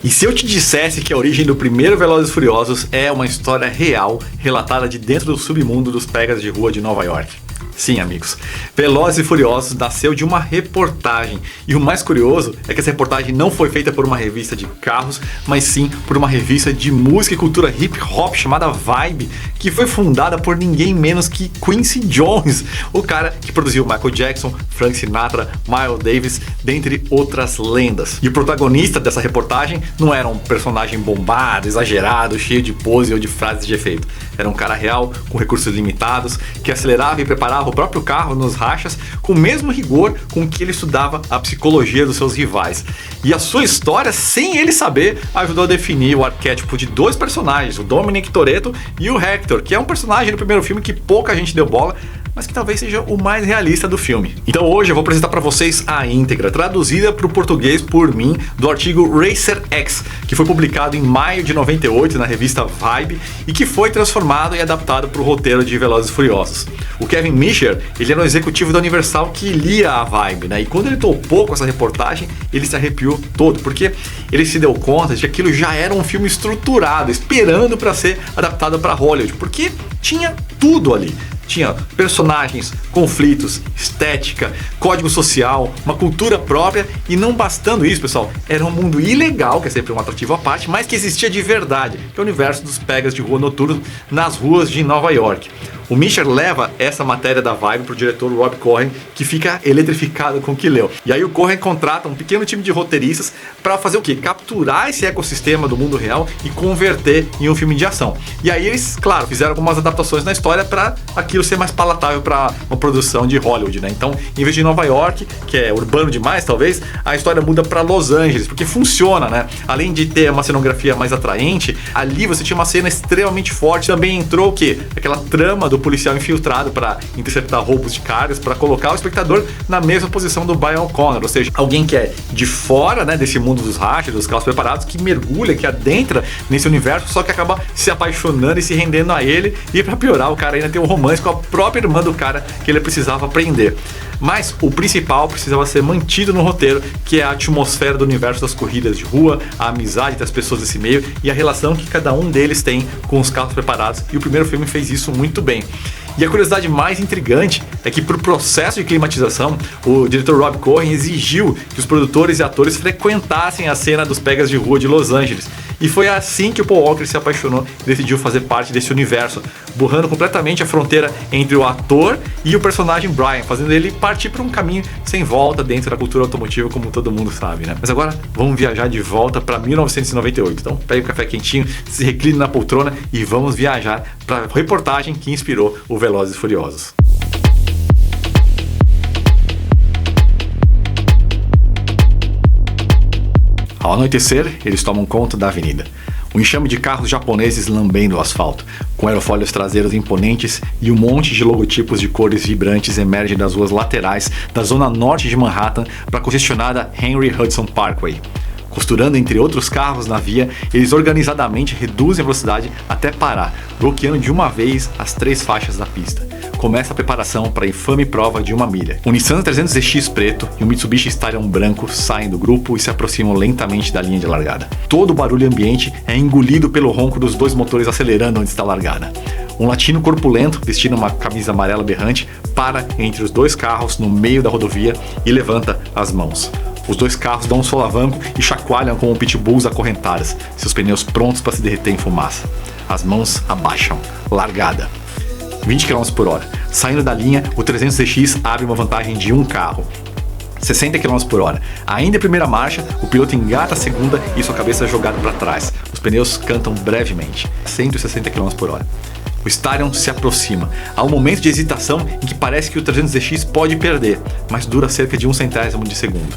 E se eu te dissesse que a origem do primeiro Velozes e Furiosos é uma história real, relatada de dentro do submundo dos pegas de rua de Nova York? Sim, amigos, Velozes e Furiosos nasceu de uma reportagem. E o mais curioso é que essa reportagem não foi feita por uma revista de carros, mas sim por uma revista de música e cultura hip hop chamada Vibe, que foi fundada por ninguém menos que Quincy Jones, o cara que produziu Michael Jackson, Frank Sinatra, Miles Davis, dentre outras lendas. E o protagonista dessa reportagem não era um personagem bombado, exagerado, cheio de pose ou de frases de efeito. Era um cara real, com recursos limitados, que acelerava e preparava o próprio carro nos rachas com o mesmo rigor com que ele estudava a psicologia dos seus rivais. E a sua história, sem ele saber, ajudou a definir o arquétipo de dois personagens, o Dominic Toretto e o Hector, que é um personagem do primeiro filme que pouca gente deu bola, mas que talvez seja o mais realista do filme. Então hoje eu vou apresentar para vocês a íntegra, traduzida para o português por mim, do artigo Racer X, que foi publicado em maio de 98 na revista Vibe e que foi transformado e adaptado para o roteiro de Velozes e Furiosos. O Kevin Misher, ele era um executivo da Universal que lia a Vibe, né? E quando ele topou com essa reportagem, ele se arrepiou todo, porque ele se deu conta de que aquilo já era um filme estruturado, esperando para ser adaptado para Hollywood, porque tinha tudo ali. Tinha personagens, conflitos, estética, código social, uma cultura própria e não bastando isso, pessoal, era um mundo ilegal, que é sempre um atrativo à parte, mas que existia de verdade, que é o universo dos pegas de rua noturnos nas ruas de Nova York. O Misher leva essa matéria da Vibe pro diretor Rob Cohen, que fica eletrificado com o que leu. E aí o Cohen contrata um pequeno time de roteiristas para fazer o quê? Capturar esse ecossistema do mundo real e converter em um filme de ação. E aí eles, claro, fizeram algumas adaptações na história para aquilo ser mais palatável para uma produção de Hollywood, né? Então, em vez de Nova York, que é urbano demais talvez, a história muda para Los Angeles, porque funciona, né? Além de ter uma cenografia mais atraente, ali você tinha uma cena extremamente forte. Também entrou o quê? Aquela trama do policial infiltrado para interceptar roubos de cargas, para colocar o espectador na mesma posição do Brian O'Connor, ou seja, alguém que é de fora, né, desse mundo dos rachas, dos carros preparados, que mergulha, que adentra nesse universo, só que acaba se apaixonando e se rendendo a ele, e para piorar, o cara ainda tem um romance com a própria irmã do cara que ele precisava prender. Mas o principal precisava ser mantido no roteiro, que é a atmosfera do universo das corridas de rua, a amizade das pessoas desse meio e a relação que cada um deles tem com os carros preparados, e o primeiro filme fez isso muito bem. E a curiosidade mais intrigante é que, para o processo de climatização, o diretor Rob Cohen exigiu que os produtores e atores frequentassem a cena dos pegas de rua de Los Angeles. E foi assim que o Paul Walker se apaixonou e decidiu fazer parte desse universo, borrando completamente a fronteira entre o ator e o personagem Brian, fazendo ele partir para um caminho sem volta dentro da cultura automotiva, como todo mundo sabe, né? Mas agora vamos viajar de volta para 1998. Então pegue um café quentinho, se recline na poltrona e vamos viajar para a reportagem que inspirou o Velozes e Furiosos. Ao anoitecer, eles tomam conta da avenida. Um enxame de carros japoneses lambendo o asfalto, com aerofólios traseiros imponentes e um monte de logotipos de cores vibrantes emergem das ruas laterais da zona norte de Manhattan para a congestionada Henry Hudson Parkway. Costurando entre outros carros na via, eles organizadamente reduzem a velocidade até parar, bloqueando de uma vez as 3 faixas da pista. Começa a preparação para a infame prova de 1 milha. O Nissan 300ZX preto e o Mitsubishi Starion branco saem do grupo e se aproximam lentamente da linha de largada. Todo o barulho ambiente é engolido pelo ronco dos 2 motores acelerando antes da largada. Um latino corpulento, vestindo uma camisa amarela berrante, para entre os 2 carros no meio da rodovia e levanta as mãos. Os 2 carros dão um solavanco e chacoalham como pitbulls acorrentadas, seus pneus prontos para se derreter em fumaça. As mãos abaixam. Largada. 20 km por hora. Saindo da linha, o 300ZX abre uma vantagem de 1 carro. 60 km por hora. Ainda em primeira marcha, o piloto engata a segunda e sua cabeça é jogada para trás. Os pneus cantam brevemente. 160 km por hora. O Starion se aproxima. Há um momento de hesitação em que parece que o 300ZX pode perder, mas dura cerca de 1 centésimo de segundo.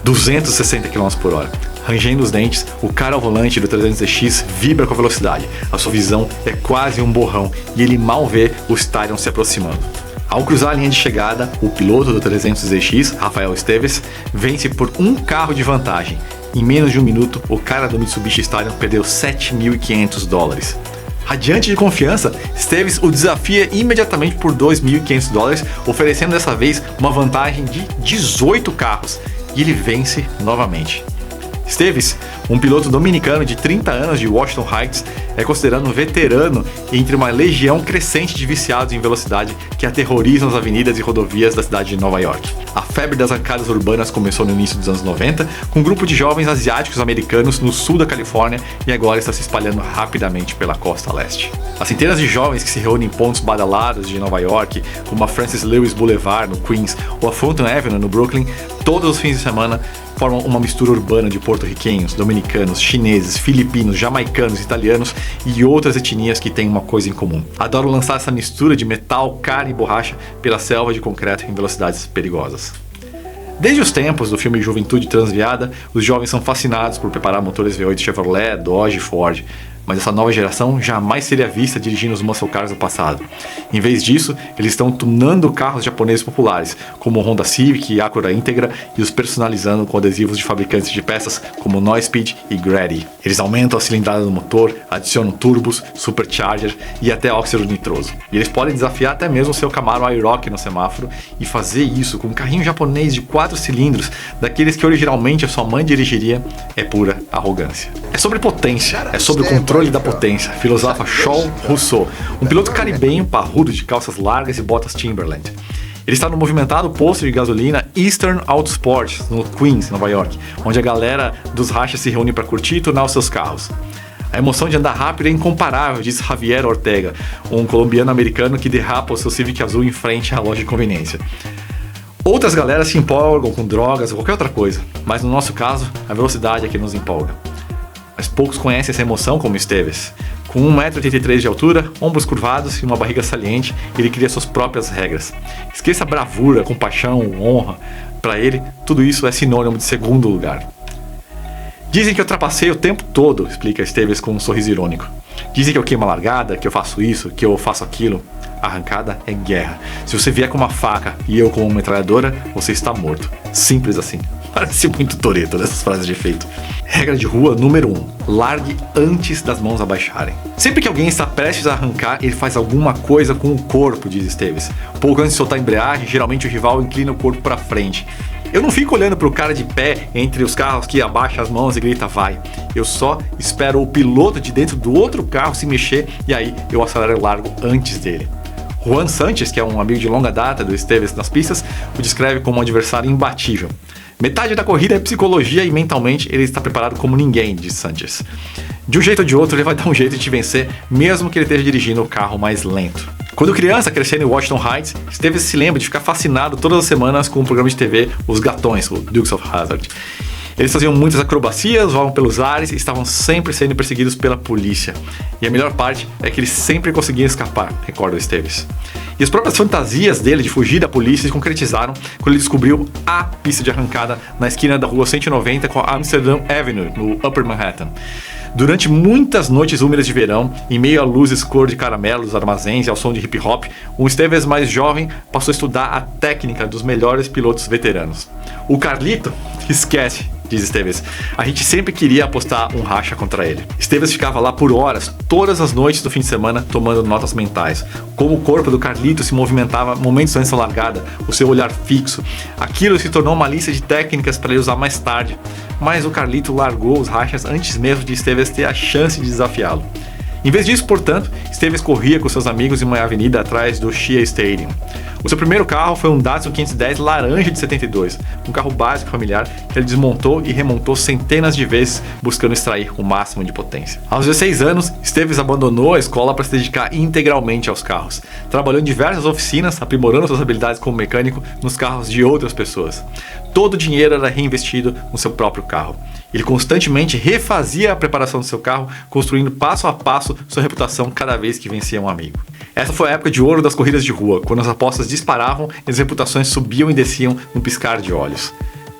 260 km por hora. Rangendo os dentes, o cara ao volante do 300ZX vibra com a velocidade. A sua visão é quase um borrão e ele mal vê o Starion se aproximando. Ao cruzar a linha de chegada, o piloto do 300ZX, Rafael Esteves, vence por 1 carro de vantagem. Em menos de 1 minuto, o cara do Mitsubishi Starion perdeu $7.500. Radiante de confiança, Esteves o desafia imediatamente por $2.500, oferecendo dessa vez uma vantagem de 18 carros. E ele vence novamente. Esteves, um piloto dominicano de 30 anos de Washington Heights, é considerado um veterano entre uma legião crescente de viciados em velocidade que aterrorizam as avenidas e rodovias da cidade de Nova York. A febre das arcadas urbanas começou no início dos anos 90, com um grupo de jovens asiáticos americanos no sul da Califórnia e agora está se espalhando rapidamente pela costa leste. As centenas de jovens que se reúnem em pontos badalados de Nova York, como a Francis Lewis Boulevard no Queens ou a Fulton Avenue no Brooklyn, todos os fins de semana formam uma mistura urbana de porto-riquenhos, dominicanos, chineses, filipinos, jamaicanos, italianos e outras etnias que têm uma coisa em comum. Adoram lançar essa mistura de metal, carne e borracha pela selva de concreto em velocidades perigosas. Desde os tempos do filme Juventude Transviada, os jovens são fascinados por preparar motores V8 Chevrolet, Dodge e Ford, mas essa nova geração jamais seria vista dirigindo os muscle cars do passado. Em vez disso, eles estão tunando carros japoneses populares, como o Honda Civic e Acura Integra, e os personalizando com adesivos de fabricantes de peças como Neuspeed e Grady. Eles aumentam a cilindrada do motor, adicionam turbos, supercharger e até óxido nitroso. E eles podem desafiar até mesmo o seu Camaro IROC no semáforo e fazer isso com um carrinho japonês de 4 cilindros, daqueles que originalmente a sua mãe dirigiria, é pura arrogância. É sobre potência, é sobre o controle da potência, filosofa Shaw Rousseau, um piloto caribenho parrudo de calças largas e botas Timberland. Ele está no movimentado posto de gasolina Eastern Autosport, no Queens, Nova York, onde a galera dos rachas se reúne para curtir e tunar os seus carros. A emoção de andar rápido é incomparável, diz Javier Ortega, um colombiano-americano que derrapa o seu Civic azul em frente à loja de conveniência. Outras galeras se empolgam com drogas ou qualquer outra coisa, mas no nosso caso, a velocidade é que nos empolga. Mas poucos conhecem essa emoção como Esteves. Com 1,83 m de altura, ombros curvados e uma barriga saliente, ele cria suas próprias regras. Esqueça bravura, compaixão, honra. Para ele, tudo isso é sinônimo de segundo lugar. Dizem que eu trapacei o tempo todo, explica Esteves com um sorriso irônico. Dizem que eu queimo a largada, que eu faço isso, que eu faço aquilo. Arrancada é guerra. Se você vier com uma faca e eu com uma metralhadora, você está morto. Simples assim. Parece muito Toretto dessas frases de efeito. Regra de rua número 1. Largue antes das mãos abaixarem. Sempre que alguém está prestes a arrancar, ele faz alguma coisa com o corpo, diz Esteves. Pouco antes de soltar a embreagem, geralmente o rival inclina o corpo para frente. Eu não fico olhando pro cara de pé entre os carros que abaixa as mãos e grita vai. Eu só espero o piloto de dentro do outro carro se mexer e aí eu acelero e largo antes dele. Juan Sanchez, que é um amigo de longa data do Esteves nas pistas, o descreve como um adversário imbatível. Metade da corrida é psicologia e mentalmente ele está preparado como ninguém, diz Sanchez. De um jeito ou de outro ele vai dar um jeito de te vencer, mesmo que ele esteja dirigindo o carro mais lento. Quando criança, crescendo em Washington Heights, Esteves se lembra de ficar fascinado todas as semanas com o programa de TV Os Gatões, o Dukes of Hazzard. Eles faziam muitas acrobacias, voavam pelos ares e estavam sempre sendo perseguidos pela polícia. E a melhor parte é que eles sempre conseguiam escapar, recorda Esteves. E as próprias fantasias dele de fugir da polícia se concretizaram quando ele descobriu a pista de arrancada na esquina da rua 190 com a Amsterdam Avenue, no Upper Manhattan. Durante muitas noites úmidas de verão, em meio a luzes cor de caramelo dos armazéns e ao som de hip hop, o Esteves mais jovem passou a estudar a técnica dos melhores pilotos veteranos. O Carlito, esquece, diz Esteves. A gente sempre queria apostar um racha contra ele. Esteves ficava lá por horas, todas as noites do fim de semana, tomando notas mentais. Como o corpo do Carlito se movimentava momentos antes da largada, o seu olhar fixo. Aquilo se tornou uma lista de técnicas para ele usar mais tarde. Mas o Carlito largou os rachas antes mesmo de Esteves ter a chance de desafiá-lo. Em vez disso, portanto, Esteves corria com seus amigos em uma avenida atrás do Shea Stadium. O seu primeiro carro foi um Datsun 510 laranja de 72, um carro básico familiar que ele desmontou e remontou centenas de vezes buscando extrair o máximo de potência. Aos 16 anos, Esteves abandonou a escola para se dedicar integralmente aos carros, trabalhando em diversas oficinas, aprimorando suas habilidades como mecânico nos carros de outras pessoas. Todo o dinheiro era reinvestido no seu próprio carro. Ele constantemente refazia a preparação do seu carro, construindo passo a passo sua reputação cada vez que vencia um amigo. Essa foi a época de ouro das corridas de rua, quando as apostas disparavam e as reputações subiam e desciam num piscar de olhos.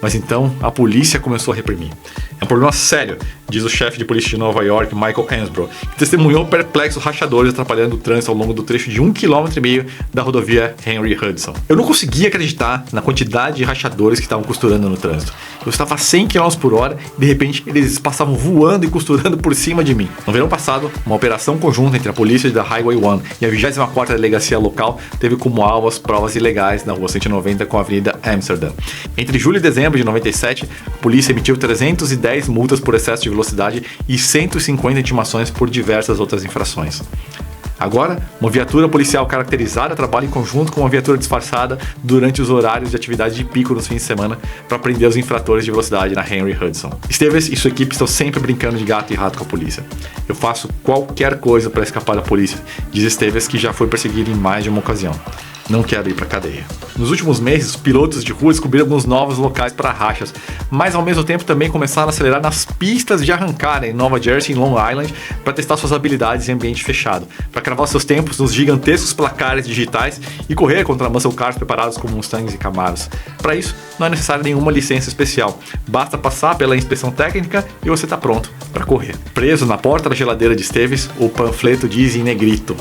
Mas então a polícia começou a reprimir. É um problema sério, diz o chefe de polícia de Nova York, Michael Hansbrough, que testemunhou perplexos rachadores atrapalhando o trânsito ao longo do trecho de 1,5 km da rodovia Henry Hudson. Eu não conseguia acreditar na quantidade de rachadores que estavam costurando no trânsito. Eu estava a 100 km por hora e de repente eles passavam voando e costurando por cima de mim. No verão passado, uma operação conjunta entre a polícia da Highway 1 e a 24ª delegacia local teve como alvo as provas ilegais na rua 190 com a avenida Amsterdã. Entre julho e dezembro de 97, a polícia emitiu 310 multas por excesso de velocidade e 150 intimações por diversas outras infrações. Agora, uma viatura policial caracterizada trabalha em conjunto com uma viatura disfarçada durante os horários de atividade de pico nos fins de semana para prender os infratores de velocidade na Henry Hudson. Esteves e sua equipe estão sempre brincando de gato e rato com a polícia. Eu faço qualquer coisa para escapar da polícia, diz Esteves, que já foi perseguido em mais de uma ocasião. Não quero ir para cadeia. Nos últimos meses, os pilotos de rua descobriram alguns novos locais para rachas, mas ao mesmo tempo também começaram a acelerar nas pistas de arrancada em Nova Jersey e Long Island para testar suas habilidades em ambiente fechado, para cravar seus tempos nos gigantescos placares digitais e correr contra muscle cars preparados como Mustangs e Camaros. Para isso, não é necessário nenhuma licença especial, basta passar pela inspeção técnica e você está pronto para correr. Preso na porta da geladeira de Esteves, o panfleto diz em negrito: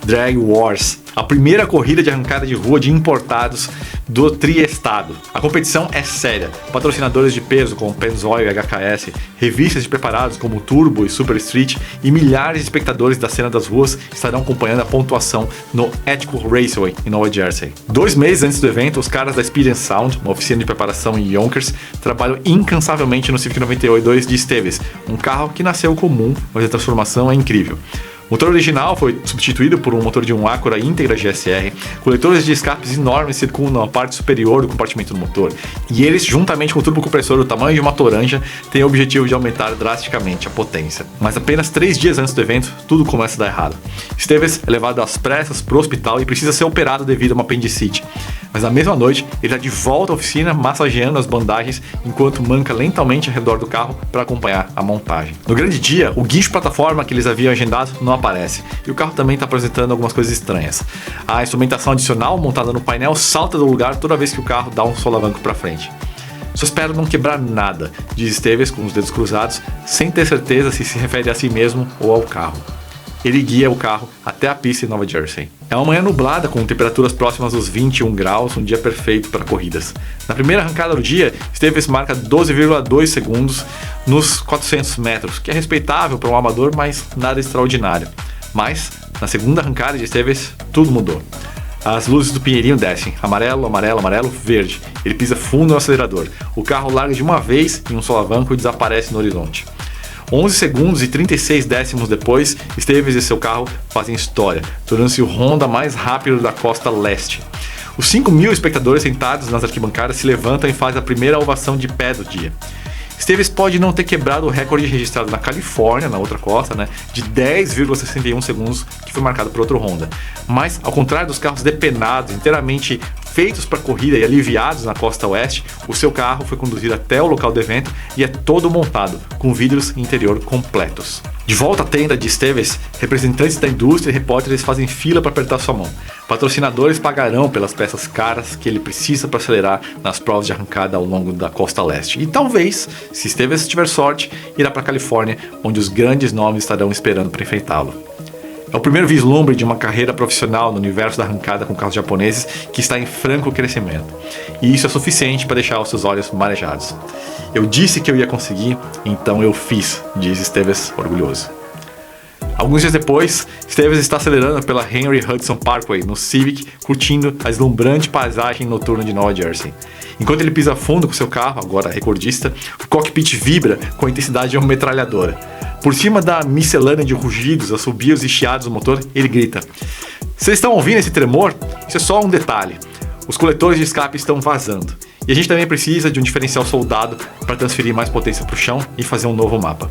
Drag Wars, a primeira corrida de arrancada de rua de importados do Triestado. A competição é séria. Patrocinadores de peso como Pennzoil e HKS, revistas de preparados como Turbo e Super Street e milhares de espectadores da cena das ruas estarão acompanhando a pontuação no Ethical Raceway em Nova Jersey. 2 meses antes do evento, os caras da Speed & Sound, uma oficina de preparação em Yonkers, trabalham incansavelmente no Civic 98 de Esteves, um carro que nasceu comum, mas a transformação é incrível. O motor original foi substituído por um motor de um Acura Integra GSR. Coletores de escapes enormes circundam a parte superior do compartimento do motor. E eles, juntamente com o turbocompressor do tamanho de uma toranja, têm o objetivo de aumentar drasticamente a potência. Mas apenas 3 dias antes do evento, tudo começa a dar errado. Esteves é levado às pressas para o hospital e precisa ser operado devido a uma apendicite. Mas na mesma noite, ele está de volta à oficina, massageando as bandagens, enquanto manca lentamente ao redor do carro para acompanhar a montagem. No grande dia, o guincho plataforma que eles haviam agendado não aparece, e o carro também está apresentando algumas coisas estranhas. A instrumentação adicional montada no painel salta do lugar toda vez que o carro dá um solavanco para frente. Só espero não quebrar nada, diz Esteves com os dedos cruzados, sem ter certeza se refere a si mesmo ou ao carro. Ele guia o carro até a pista em Nova Jersey. É uma manhã nublada com temperaturas próximas dos 21 graus, um dia perfeito para corridas. Na primeira arrancada do dia, Esteves marca 12,2 segundos nos 400 metros, que é respeitável para um amador, mas nada extraordinário. Mas, na segunda arrancada de Esteves, tudo mudou. As luzes do Pinheirinho descem, amarelo, amarelo, amarelo, verde. Ele pisa fundo no acelerador. O carro larga de uma vez em um solavanco e desaparece no horizonte. 11 segundos e 36 décimos depois, Esteves e seu carro fazem história, tornando-se o Honda mais rápido da costa leste. Os 5.000 espectadores sentados nas arquibancadas se levantam e fazem a primeira ovação de pé do dia. Esteves pode não ter quebrado o recorde registrado na Califórnia, na outra costa, de 10,61 segundos, que foi marcado por outro Honda. Mas, ao contrário dos carros depenados, inteiramente feitos para corrida e aliviados na costa oeste, o seu carro foi conduzido até o local do evento e é todo montado, com vidros interior completos. De volta à tenda de Esteves, representantes da indústria e repórteres fazem fila para apertar sua mão. Patrocinadores pagarão pelas peças caras que ele precisa para acelerar nas provas de arrancada ao longo da costa leste. E talvez, se Esteves tiver sorte, irá para a Califórnia, onde os grandes nomes estarão esperando para enfrentá-lo. É o primeiro vislumbre de uma carreira profissional no universo da arrancada com carros japoneses que está em franco crescimento. E isso é suficiente para deixar os seus olhos marejados. Eu disse que eu ia conseguir, então eu fiz, diz Esteves orgulhoso. Alguns dias depois, Esteves está acelerando pela Henry Hudson Parkway no Civic, curtindo a deslumbrante paisagem noturna de Nova Jersey. Enquanto ele pisa fundo com seu carro, agora recordista, o cockpit vibra com a intensidade de uma metralhadora. Por cima da miscelânea de rugidos, assobios e chiados do motor, ele grita: "Vocês estão ouvindo esse tremor? Isso é só um detalhe. Os coletores de escape estão vazando. E a gente também precisa de um diferencial soldado para transferir mais potência para o chão e fazer um novo mapa.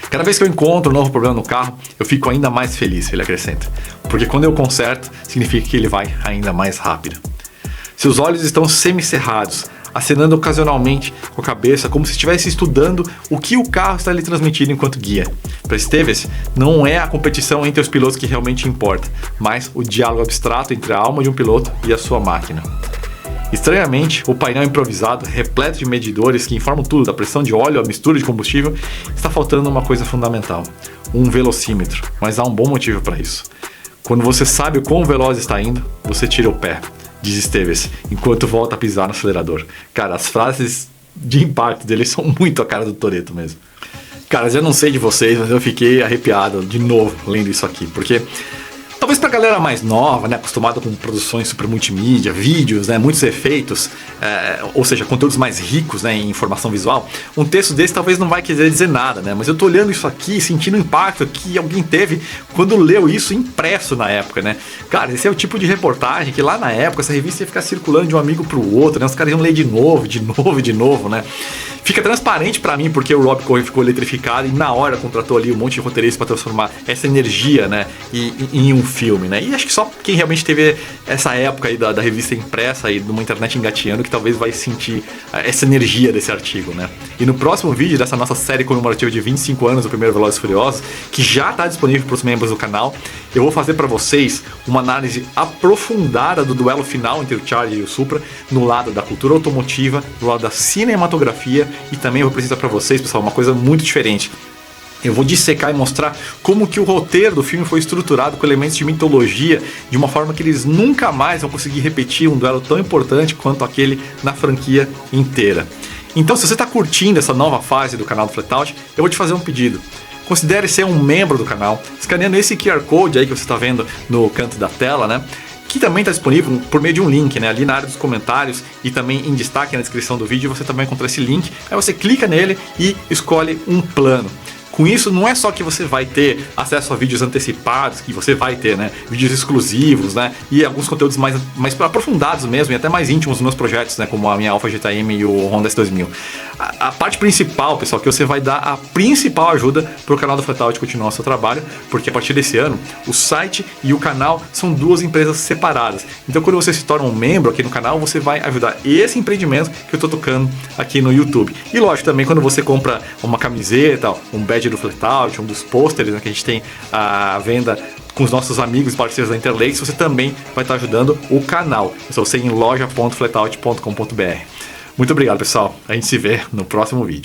Cada vez que eu encontro um novo problema no carro, eu fico ainda mais feliz", ele acrescenta. "Porque quando eu conserto, significa que ele vai ainda mais rápido." Seus olhos estão semicerrados, acenando ocasionalmente com a cabeça como se estivesse estudando o que o carro está lhe transmitindo enquanto guia. Para Esteves, não é a competição entre os pilotos que realmente importa, mas o diálogo abstrato entre a alma de um piloto e a sua máquina. Estranhamente, o painel improvisado, repleto de medidores que informam tudo, da pressão de óleo à mistura de combustível, está faltando uma coisa fundamental: um velocímetro. Mas há um bom motivo para isso. Quando você sabe o quão veloz está indo, você tira o pé, diz Esteves, enquanto volta a pisar no acelerador. Cara, as frases de impacto dele são muito a cara do Toretto mesmo. Cara, já não sei de vocês, mas eu fiquei arrepiado de novo lendo isso aqui, porque talvez pra galera mais nova, né, acostumada com produções super multimídia, vídeos, né, muitos efeitos, ou seja, conteúdos mais ricos, né, em informação visual, um texto desse talvez não vai querer dizer nada, né, mas eu tô olhando isso aqui, sentindo o impacto que alguém teve quando leu isso impresso na época, né. Cara, esse é o tipo de reportagem que lá na época essa revista ia ficar circulando de um amigo pro outro, né, os caras iam ler de novo, né. Fica transparente pra mim porque o Rob Cohen ficou eletrificado e na hora contratou ali um monte de roteiristas pra transformar essa energia, né, em um filme, né? E acho que só quem realmente teve essa época aí da revista impressa e de uma internet engateando que talvez vai sentir essa energia desse artigo, né? E no próximo vídeo dessa nossa série comemorativa de 25 anos do primeiro Velozes e Furiosos, que já está disponível para os membros do canal, eu vou fazer para vocês uma análise aprofundada do duelo final entre o Charlie e o Supra, no lado da cultura automotiva, no lado da cinematografia, e também vou apresentar para vocês, pessoal, uma coisa muito diferente. Eu vou dissecar e mostrar como que o roteiro do filme foi estruturado com elementos de mitologia de uma forma que eles nunca mais vão conseguir repetir um duelo tão importante quanto aquele na franquia inteira. Então, se você está curtindo essa nova fase do canal do Flatout, eu vou te fazer um pedido. Considere ser um membro do canal, escaneando esse QR Code aí que você está vendo no canto da tela, né? Que também está disponível por meio de um link, né? Ali na área dos comentários e também em destaque na descrição do vídeo você também encontra esse link. Aí você clica nele e escolhe um plano. Com isso, não é só que você vai ter acesso a vídeos antecipados, que você vai ter, né, vídeos exclusivos, né, e alguns conteúdos mais aprofundados mesmo, e até mais íntimos dos meus projetos, né, como a minha Alfa GTM e o Honda S2000. A parte principal, pessoal, que você vai dar a principal ajuda para o canal do Flatout continuar o seu trabalho, porque a partir desse ano, o site e o canal são duas empresas separadas. Então, quando você se torna um membro aqui no canal, você vai ajudar esse empreendimento que eu estou tocando aqui no YouTube. E lógico, também quando você compra uma camiseta, um badge do Flatout, um dos pôsteres, né, que a gente tem à venda com os nossos amigos e parceiros da Interlace, você também vai estar ajudando o canal. É só você ir em loja.flatout.com.br. Muito obrigado, pessoal. A gente se vê no próximo vídeo.